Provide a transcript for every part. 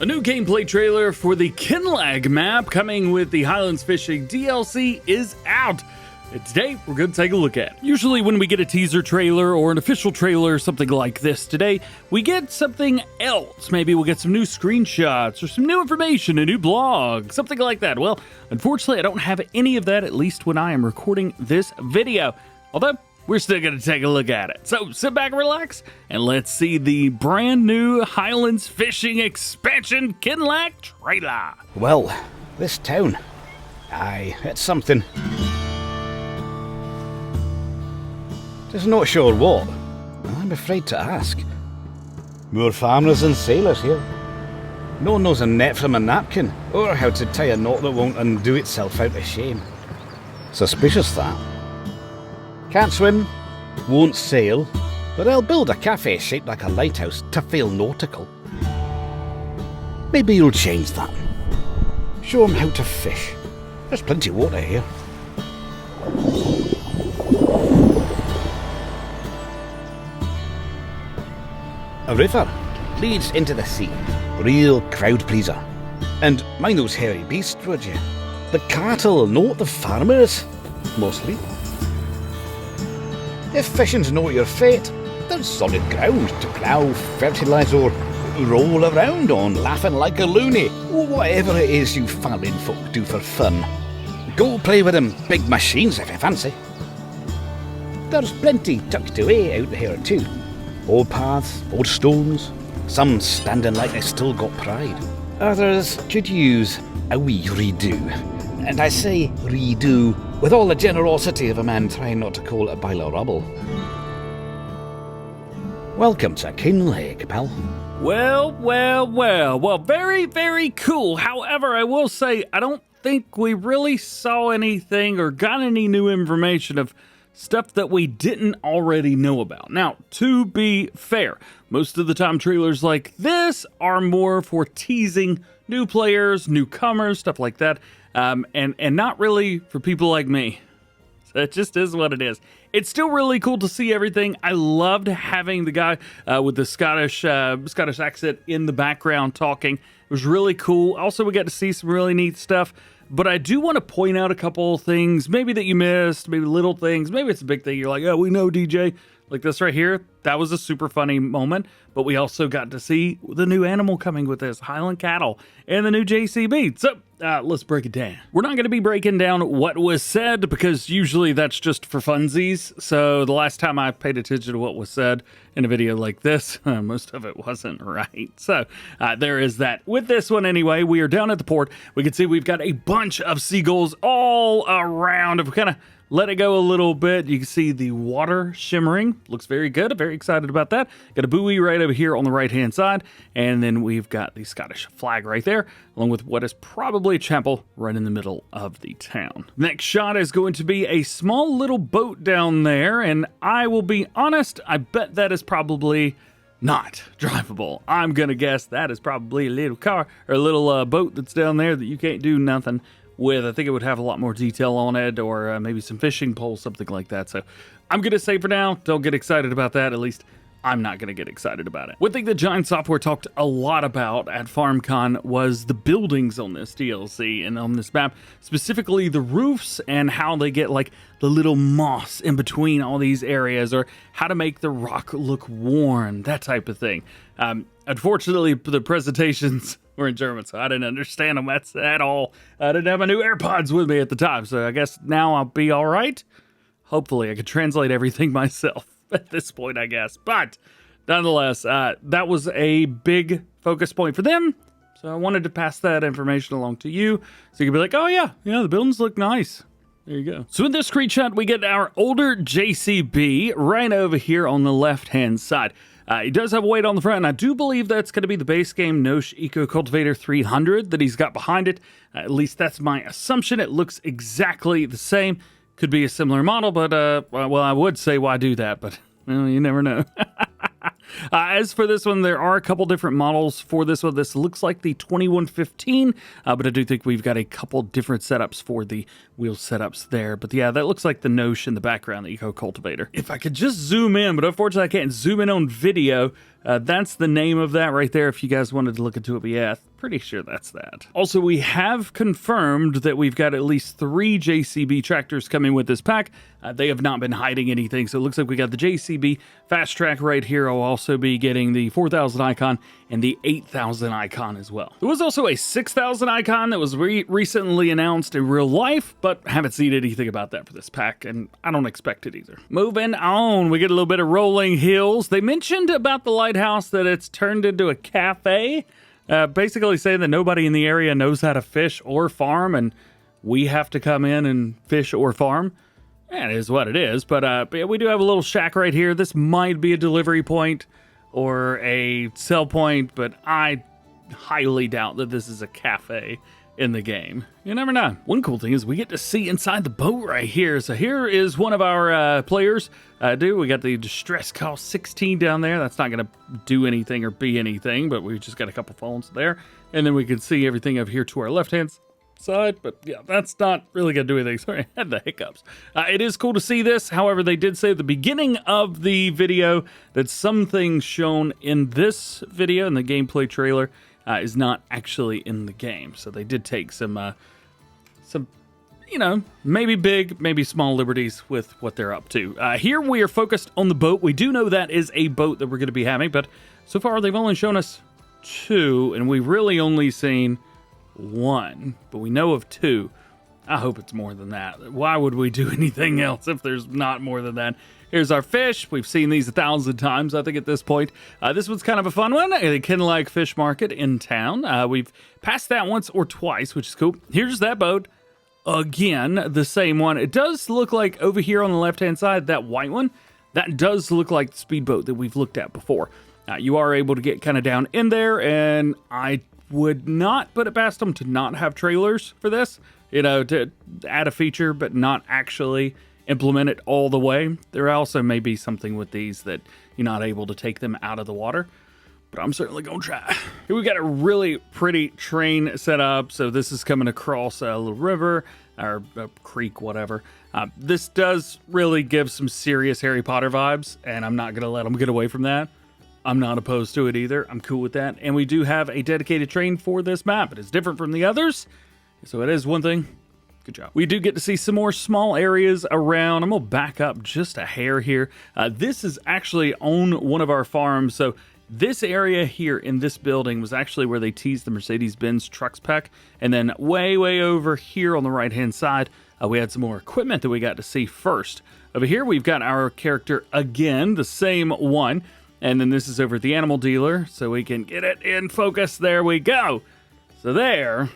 A new gameplay trailer for the Kinlaig map coming with the Highlands Fishing DLC is out. And today, we're going to take a look at it. Usually when we get a teaser trailer or an official trailer, something like this today, we get something else. Maybe we'll get some new screenshots or some new information, a new blog, something like that. Well, unfortunately, I don't have any of that, at least when I am recording this video. Although, we're still going to take a look at it. So sit back, relax, and let's see the brand new Highlands Fishing Expansion Kinlaig trailer. Well, this town. Aye, it's something. Just not sure what. I'm afraid to ask. More farmers and sailors here. No one knows a net from a napkin, or how to tie a knot that won't undo itself out of shame. Suspicious, that. Can't swim, won't sail, but I'll build a cafe shaped like a lighthouse to feel nautical. Maybe you'll change that. Show 'em how to fish. There's plenty of water here. A river leads into the sea. Real crowd pleaser. And mind those hairy beasts, would you? The cattle, not the farmers. Mostly. If fishing's not your fate, there's solid ground to plough, fertilise or roll around on, laughing like a loony. Whatever it is you farming folk do for fun. Go play with them big machines if you fancy. There's plenty tucked away out here too. Old paths, old stones, some standing like they still got pride. Others could use a wee redo. And I say redo with all the generosity of a man trying not to call it a pile of rubble. Welcome to Kinlaig, pal. Well, very, very cool. However, I will say, I don't think we really saw anything or got any new information of stuff that we didn't already know about. Now, to be fair, most of the time trailers like this are more for teasing new players, newcomers, stuff like that, and not really for people like me. So it just is what it is. It's still really cool to see everything. I loved having the guy with the Scottish accent in the background talking. It was really cool. Also, we got to see some really neat stuff. But I do want to point out a couple of things, maybe that you missed, maybe little things. Maybe it's a big thing. You're like, oh, we know DJ. Like this right here, that was a super funny moment. But we also got to see the new animal coming with this, Highland cattle, and the new JCB. So let's break it down. We're not going to be breaking down what was said because usually that's just for funsies. So the last time I paid attention to what was said in a video like this, most of it wasn't right. So there is that. With this one anyway, we are down at the port. We can see we've got a bunch of seagulls all around. If we kind of let it go a little bit, you can see the water shimmering. Looks very good. I'm very excited about that. Got a buoy right over here on the right-hand side. And then we've got the Scottish flag right there, along with what is probably a chapel right in the middle of the town. Next shot is going to be a small little boat down there. And I will be honest, I bet that is probably not drivable. I'm going to guess that is probably a little car or a little boat that's down there that you can't do nothing with. I think it would have a lot more detail on it, or maybe some fishing poles, something like that. So I'm going to say for now, don't get excited about that. At least I'm not going to get excited about it. One thing that Giant Software talked a lot about at FarmCon was the buildings on this DLC and on this map, specifically the roofs and how they get like the little moss in between all these areas, or how to make the rock look worn, that type of thing. Unfortunately, the presentations were in German, so I didn't understand them at all. I didn't have my new AirPods with me at the time, so I guess now I'll be all right. Hopefully, I can translate everything myself at this point, I guess. But nonetheless, that was a big focus point for them, so I wanted to pass that information along to you, so you can be like, oh yeah, the buildings look nice. There you go. So in this screenshot, we get our older JCB right over here on the left-hand side. He does have a weight on the front, and I do believe that's going to be the base game Nosh Eco Cultivator 300 that he's got behind it. At least that's my assumption. It looks exactly the same. Could be a similar model, but, well, I would say why do that, but well, you never know. As for this one, there are a couple different models for this one. This looks like the 2115, but I do think we've got a couple different setups for the wheel setups there. But yeah, that looks like the Nosh in the background, the Eco Cultivator. If I could just zoom in, but unfortunately I can't zoom in on video, That's the name of that right there if you guys wanted to look into it. But yeah, pretty sure that's that. Also, we have confirmed that we've got at least 3 JCB tractors coming with this pack. They have not been hiding anything, so it looks like we got the JCB Fast Track right here. I'll also be getting the 4,000 icon and the 8,000 icon as well. There was also a 6,000 icon that was recently announced in real life, but haven't seen anything about that for this pack, and I don't expect it either. Moving on, we get a little bit of rolling hills. They mentioned about the lighthouse that it's turned into a cafe, basically saying that nobody in the area knows how to fish or farm, and we have to come in and fish or farm. That is what it is, but yeah, we do have a little shack right here. This might be a delivery point or a sell point, but I highly doubt that this is a cafe in the game. You never know. One cool thing is we get to see inside the boat right here. So here is one of our players. We got the distress call 16 down there. That's not going to do anything or be anything, but we just got a couple phones there. And then we can see everything over here to our left-hand side, but yeah, that's not really gonna do anything. Sorry, I had the hiccups. It is cool to see this. However, they did say at the beginning of the video that some things shown in this video, in the gameplay trailer, is not actually in the game. So they did take some, you know, maybe big, maybe small liberties with what they're up to. Here we are focused on the boat. We do know that is a boat that we're going to be having, but so far they've only shown us 2, and we've really only seen 1, but we know of 2. I hope it's more than that. Why would we do anything else if there's not more than that? Here's our fish. We've seen these 1,000 times, I think, at this point. This one's kind of a fun one. The Kinlaig fish market in town. We've passed that once or twice, which is cool. Here's that boat. Again, the same one. It does look like over here on the left-hand side, that white one, that does look like the speedboat that we've looked at before. You are able to get kind of down in there, and I would not put it past them to not have trailers for this, you know, to add a feature but not actually implement it all the way. There also may be something with these that you're not able to take them out of the water, but I'm certainly gonna try. Here we got a really pretty train set up. So this is coming across a little river or a creek, whatever. This does really give some serious Harry Potter vibes, and I'm not gonna let them get away from that. I'm not opposed to it either. I'm cool with that. And we do have a dedicated train for this map. It is different from the others, so it is one thing. Good job. We do get to see some more small areas around. I'm going to back up just a hair here. This is actually on one of our farms. So this area here in this building was actually where they teased the Mercedes-Benz trucks pack. And then way over here on the right-hand side, we had some more equipment that we got to see first. Over here, we've got our character again, the same one. And then this is over at the animal dealer, so we can get it in focus. There we go. So there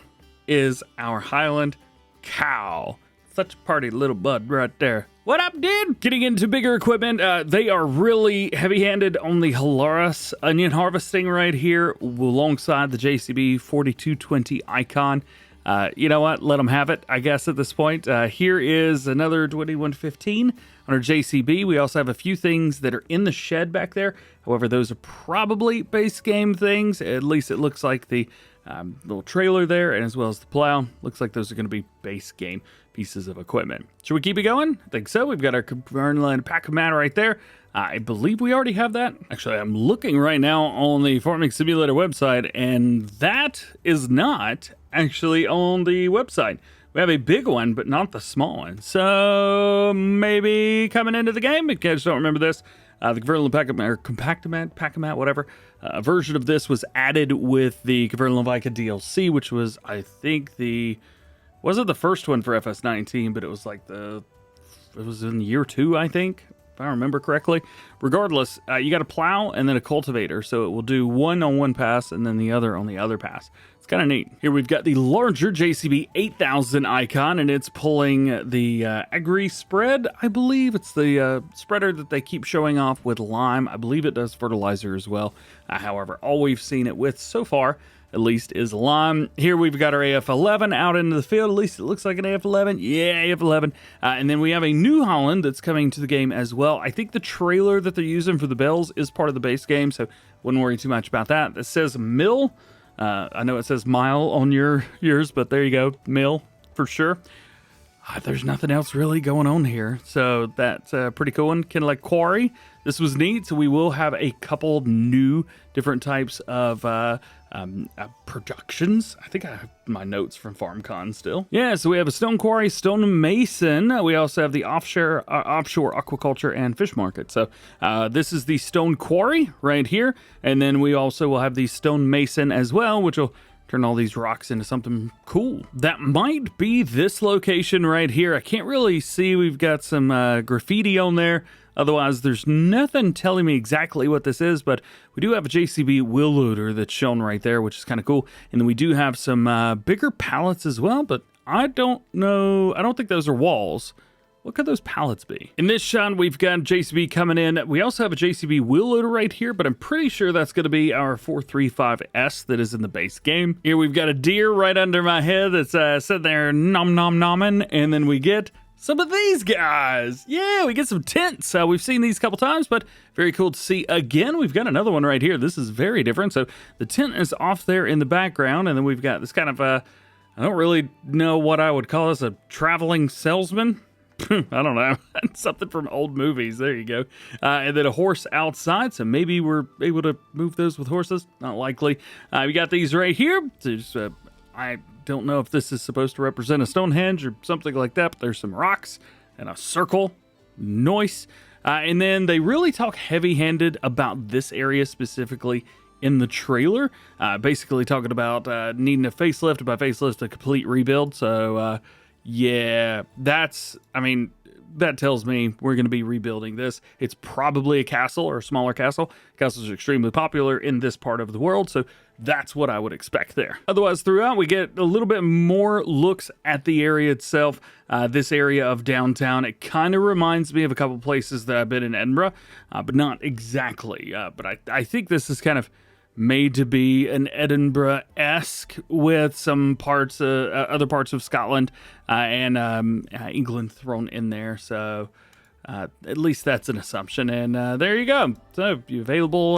is our Highland cow. Such a party little bud right there. What up, dude? Getting into bigger equipment. They are really heavy-handed on the Highlands onion harvesting right here alongside the JCB 4220 icon. You know what? Let them have it, I guess, at this point. Here is another 2115 on our JCB. We also have a few things that are in the shed back there. However, those are probably base game things. At least it looks like the little trailer there, and as well as the plow. Looks like those are going to be base game pieces of equipment. Should we keep it going? I think so. We've got our Kinlaig pack of mana right there. I believe we already have that. Actually, I'm looking right now on the Farming Simulator website, and that is not actually on the website. We have a big one, but not the small one. So maybe coming into the game, if you guys don't remember this, the Kinlaig Pack-a-mat, whatever, version of this was added with the Kinlaig DLC, which was, I think, wasn't the first one for FS19, but it was like it was in year 2, I think, if I remember correctly. Regardless, you got a plow and then a cultivator, so it will do one on one pass and then the other on the other pass. It's kind of neat. Here we've got the larger JCB 8000 icon, and it's pulling the Agri spread, I believe. It's the spreader that they keep showing off with lime. I believe it does fertilizer as well. However, all we've seen it with so far, at least, is lime. Here we've got our AF11 out into the field. At least it looks like an AF11. Yeah, AF11. And then we have a New Holland that's coming to the game as well. I think the trailer that they're using for the bells is part of the base game, so wouldn't worry too much about that. It says mill. I know it says mile on yours, but there you go. Mill for sure. there's nothing else really going on here. So that's a pretty cool one. Kinlaig Quarry. This was neat. So we will have a couple new different types of productions. I think I have my notes from FarmCon still. Yeah, so we have a stone quarry, stone mason. We also have the offshore aquaculture and fish market. So this is the stone quarry right here. And then we also will have the stone mason as well, which will turn all these rocks into something cool. That might be this location right here. I can't really see. We've got some graffiti on there. Otherwise, there's nothing telling me exactly what this is, but we do have a JCB wheel loader that's shown right there, which is kind of cool. And then we do have some bigger pallets as well, but I don't know. I don't think those are walls. What could those pallets be? In this shot, we've got JCB coming in. We also have a JCB wheel loader right here, but I'm pretty sure that's going to be our 435S that is in the base game. Here we've got a deer right under my head that's sitting there nom nom nomming, and then we get some of these guys. Yeah, we get some tents. We've seen these a couple times, but very cool to see again. We've got another one right here. This is very different. So the tent is off there in the background, and then we've got this kind of I don't really know what I would call this, a traveling salesman. I don't know. Something from old movies. There you go. And then a horse outside. So maybe we're able to move those with horses. Not likely. We got these right here. There's, I don't know if this is supposed to represent a Stonehenge or something like that, but there's some rocks and a circle. Nice. And then they really talk heavy-handed about this area specifically in the trailer. Basically talking about needing a facelift, by facelift, a complete rebuild. So, yeah, that tells me we're going to be rebuilding this. It's probably a castle or a smaller castle. Castles are extremely popular in this part of the world, so that's what I would expect there. Otherwise, throughout, we get a little bit more looks at the area itself. This area of downtown, it kind of reminds me of a couple places that I've been in Edinburgh, but not exactly. But I think this is kind of made to be an Edinburgh-esque with some parts, other parts of Scotland and England thrown in there. So at least that's an assumption. And there you go. So available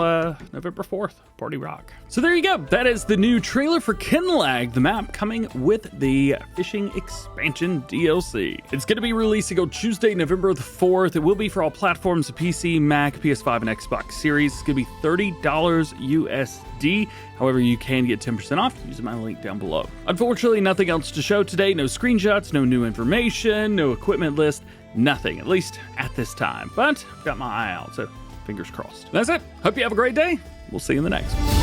November 4th, Party Rock. So there you go. That is the new trailer for Kinlaig, the map coming with the fishing expansion DLC. It's going to be releasing on Tuesday, November the 4th. It will be for all platforms, PC, Mac, PS5, and Xbox Series. It's going to be $30 USD. However, you can get 10% off using my link down below. Unfortunately, nothing else to show today. No screenshots, no new information, no equipment list, nothing, at least at this time. But I've got my eye out, so fingers crossed. That's it. Hope you have a great day. We'll see you in the next one.